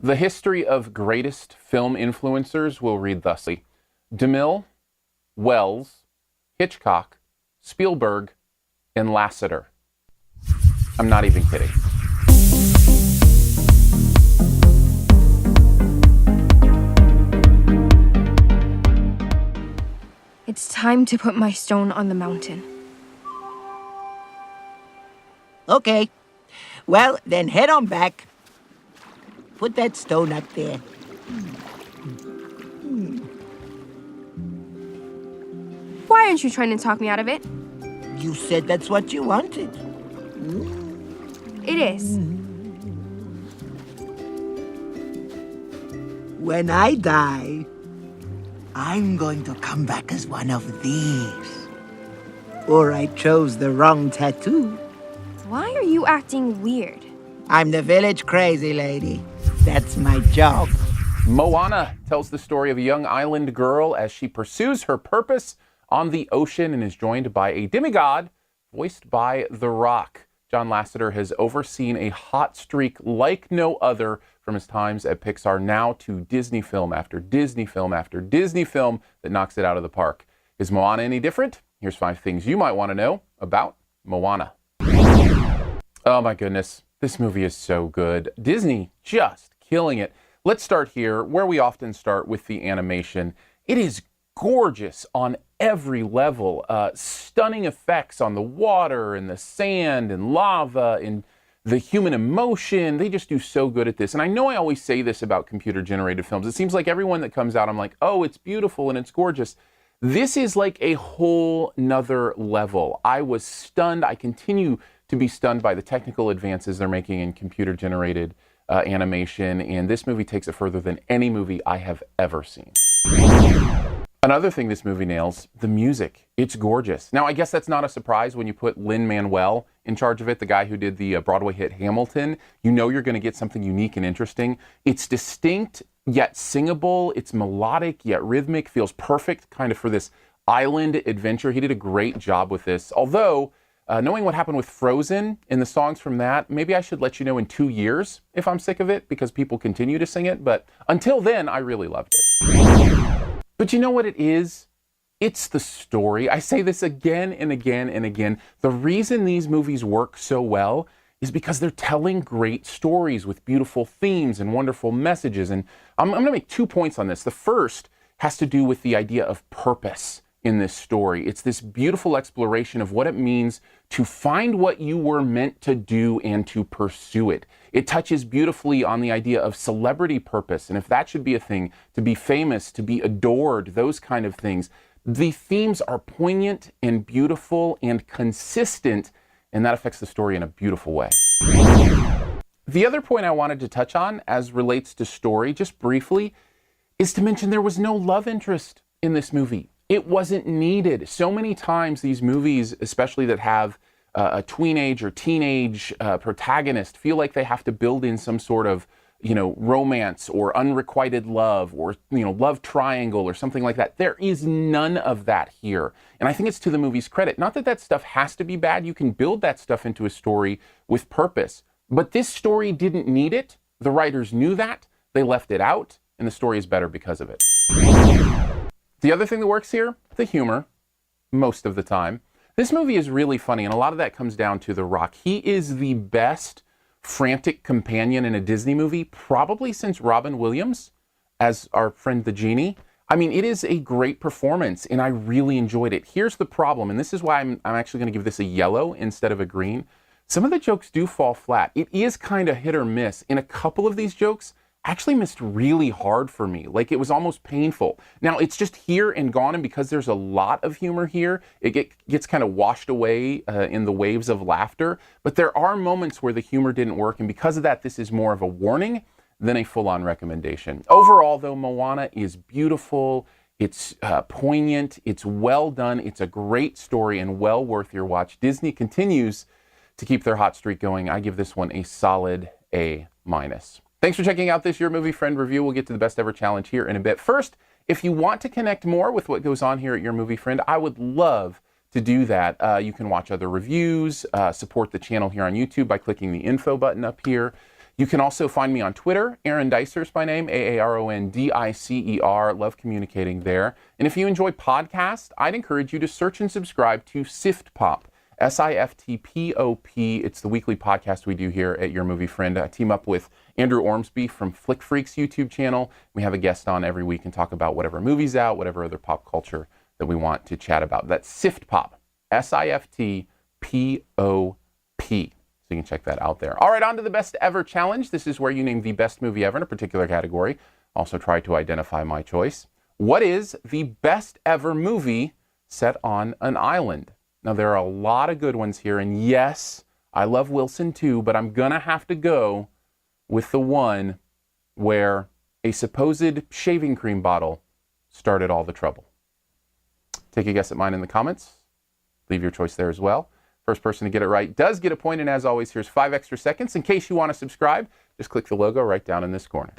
The history of greatest film influencers will read thusly: DeMille, Wells, Hitchcock, Spielberg, and Lasseter. I'm not even kidding. It's time to put my stone on the mountain. Okay. Well, then head on back. Put that stone up there. Why aren't you trying to talk me out of it? You said that's what you wanted. It is. When I die, I'm going to come back as one of these. Or I chose the wrong tattoo. Why are you acting weird? I'm the village crazy lady. That's my job. Moana tells the story of a young island girl as she pursues her purpose on the ocean and is joined by a demigod voiced by The Rock. John Lasseter has overseen a hot streak like no other from his times at Pixar, now to Disney film after Disney film after Disney film that knocks it out of the park. Is Moana any different? Here's 5 things you might want to know about Moana. Oh my goodness, this movie is so good. Disney just killing it. Let's start here, where we often start, with the animation. It is gorgeous on every level. Stunning effects on the water and the sand and lava and the human emotion. They just do so good at this. And I know I always say this about computer-generated films. It seems like everyone that comes out, I'm like, oh, it's beautiful and it's gorgeous. This is like a whole nother level. I was stunned. I continue to be stunned by the technical advances they're making in computer-generated animation. And this movie takes it further than any movie I have ever seen. Another thing this movie nails, the music. It's gorgeous. Now, I guess that's not a surprise when you put Lin-Manuel in charge of it, the guy who did the Broadway hit Hamilton. You know you're going to get something unique and interesting. It's distinct, yet singable. It's melodic, yet rhythmic. Feels perfect kind of for this island adventure. He did a great job with this. Although, knowing what happened with Frozen and the songs from that, maybe I should let you know in 2 years if I'm sick of it, because people continue to sing it. But until then, I really loved it. But you know what it is? It's the story. I say this again and again and again. The reason these movies work so well is because they're telling great stories with beautiful themes and wonderful messages. And I'm going to make 2 points on this. The first has to do with the idea of purpose in this story. It's this beautiful exploration of what it means to find what you were meant to do and to pursue it. It touches beautifully on the idea of celebrity purpose, and if that should be a thing, to be famous, to be adored, those kind of things. The themes are poignant and beautiful and consistent, and that affects the story in a beautiful way. The other point I wanted to touch on as relates to story, just briefly, is to mention there was no love interest in this movie. It wasn't needed. So many times these movies, especially that have a tweenage or teenage protagonist, feel like they have to build in some sort of, romance or unrequited love or, love triangle or something like that. There is none of that here. And I think it's to the movie's credit. Not that that stuff has to be bad. You can build that stuff into a story with purpose. But this story didn't need it. The writers knew that. They left it out. And the story is better because of it. The other thing that works here, the humor, most of the time. This movie is really funny, and a lot of that comes down to The Rock. He is the best frantic companion in a Disney movie, probably since Robin Williams as our friend the genie. I mean, it is a great performance, and I really enjoyed it. Here's the problem, and this is why I'm actually going to give this a yellow instead of a green. Some of the jokes do fall flat. It is kind of hit or miss. In a couple of these jokes, actually missed really hard for me. Like, it was almost painful. Now, it's just here and gone, and because there's a lot of humor here, it gets kind of washed away in the waves of laughter. But there are moments where the humor didn't work, and because of that, this is more of a warning than a full-on recommendation. Overall, though, Moana is beautiful. It's poignant. It's well done. It's a great story and well worth your watch. Disney continues to keep their hot streak going. I give this one a solid A-. Thanks for checking out this Your Movie Friend review. We'll get to the best ever challenge here in a bit. First, if you want to connect more with what goes on here at Your Movie Friend, I would love to do that. You can watch other reviews, support the channel here on YouTube by clicking the info button up here. You can also find me on Twitter. Aaron Dicer's my name, Aarondicer. Love communicating there. And if you enjoy podcasts, I'd encourage you to search and subscribe to SiftPop, SiftPop. It's the weekly podcast we do here at Your Movie Friend. I team up with Andrew Ormsby from Flick Freaks YouTube channel. We have a guest on every week and talk about whatever movie's out, whatever other pop culture that we want to chat about. That's SiftPop, SiftPop. So you can check that out there. All right, on to the Best Ever Challenge. This is where you name the best movie ever in a particular category. Also try to identify my choice. What is the best ever movie set on an island? Now, there are a lot of good ones here. And yes, I love Wilson too, but I'm going to have to go with the one where a supposed shaving cream bottle started all the trouble. Take a guess at mine in the comments. Leave your choice there as well. First person to get it right does get a point, and as always, here's 5 extra seconds. In case you want to subscribe, just click the logo right down in this corner.